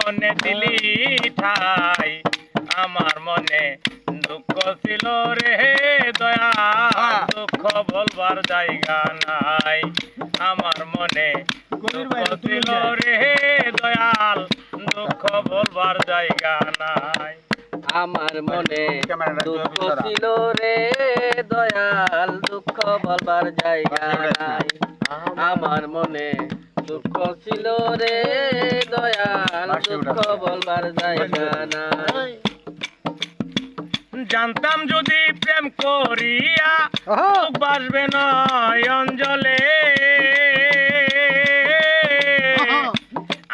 মনে দিলি ঠাই আমার মনে দুঃখ ছিল রে দয়াল দুঃখ বলবার জায়গা নাই আমার মনে দুঃখ ছিল রে দয়াল দুঃখ বলবার জায়গা নাই আমার মনে দুঃখ ছিল রে দয়াল দুঃখ বলবার জায়গা নাই আমার মনে দুঃখ ছিল রে দয়াল দুঃখ বলবার জায়গা নাই জানতাম যদি প্রেম করিয়া বাসবে নয়ন জলে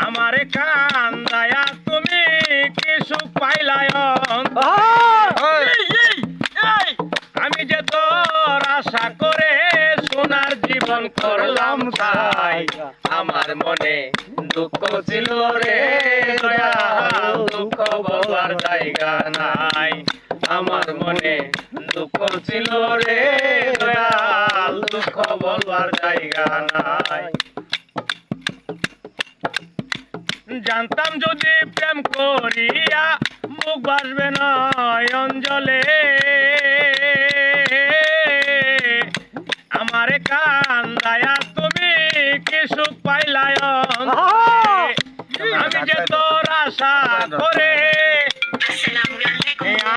আমারে কান্দায়া তুমি কি সুখ পাইলাই আমি যে তোর আশা করে সোনার জীবন করলাম তাই আমার মনে দুঃখ ছিল রে দয়াল দুঃখ বলার জায়গা নাই আমার মনে দুঃখ ছিল রে দয়াল দুঃখ বলবার জায়গা নাই জানতাম যদি প্রেম করিয়া মুখ বাসবে নয়ন জলে আমারে কান্দায়া